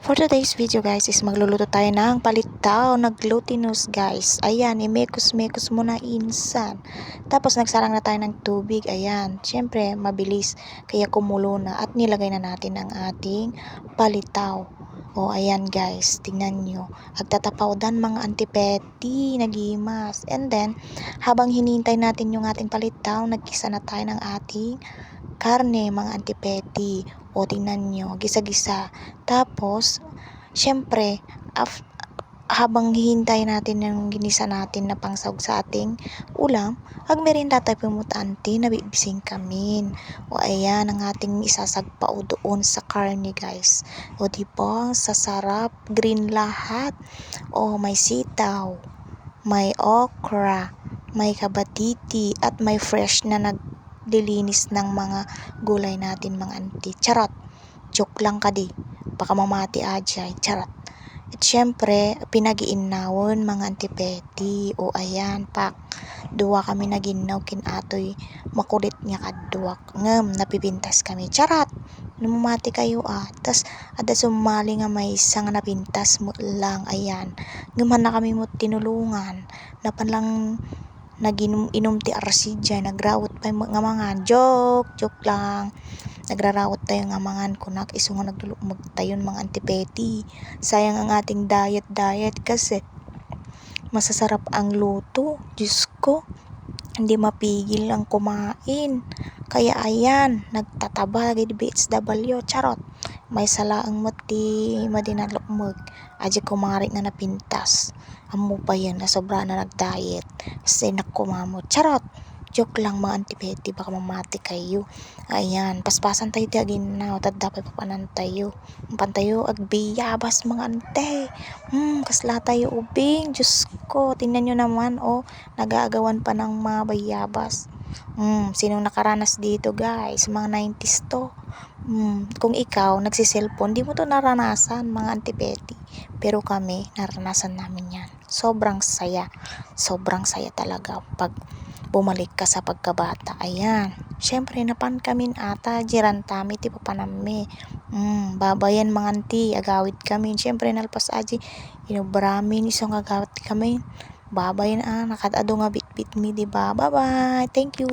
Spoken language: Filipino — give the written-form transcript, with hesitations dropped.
For today's video guys is magluluto tayo ng palitaw na glutinous guys. Ayan, imekos-mekos muna insan. Tapos nagsarang na tayo ng tubig. Ayan, syempre mabilis kaya kumulo na at nilagay na natin ang ating palitaw. O ayan guys, tingnan nyo. Agtatapaw dan mga antipeti, nagimas. And then, habang hinihintay natin yung ating palitaw, nagkisa na tayo ng ating karne, mga antipeti. O tingnan nyo, gisa-gisa. Tapos, syempre, habang hihintay natin yung ginisa natin na pangsahog sa ating ulam, agmerinda tayo pumutante na bibising kamin. O ayan, ang ating isasagpao doon sa karne guys. O diba, sa sarap, green lahat. O may sitaw, may okra, may kabatiti, at may fresh na naglilinis ng mga gulay natin mga anti. Charot, joke lang ka di. Baka mamati ajay, charot. At syempre, pinag-iinawon mga antipeti. O ayan, pak. Duwa kami naginaw kinatoy. Makulit niya kaduwak. Ngem, napipintas kami. Charot! Namumati kayo Tas, ada sumali nga may isa nga napintas mo lang. Ayan. Ngem na kami mo tinulungan. Napan lang naginom-inom ti arsidya. Nagrawot pa nga mga. Joke lang. Nagrarawat tayo nga mangan kunak iso nga naglulumag tayon mga antipeti. Sayang ang ating diet kasi masasarap ang luto. Diyos ko, hindi mapigil ang kumain. Kaya ayan, nagtataba gid BHW, charot. May salaang mati madinalukmag. Aji kumari nga napintas. Amo pa yan na sobra na nag-diet. Kasi nakumamo, charot. Joke lang mga antipeti, baka mamati kayo. Ayan, paspasan tayo di agin na. Tad dapat papanan tayo. Pantayo agbiyabas mga ante. Kasla tayo ubing. Diyos ko, tingnan nyo naman. Nag-aagawan pa ng mga bayabas. Sinong nakaranas dito guys? Mga 90s to. Kung ikaw nagsiselfon, di mo to naranasan mga antipeti. Pero kami, naranasan namin yan. Sobrang saya talaga pag bumalik ka sa pagkabata. Ayan. Syempre, napan kami ata, jirantami, ti papanami. Babayan mga anti, agawid kami. Syempre, nalpas aji, inubramin, isang agawid kami. Babayan nakatado nga bit-bit mi, diba? Bye-bye. Thank you.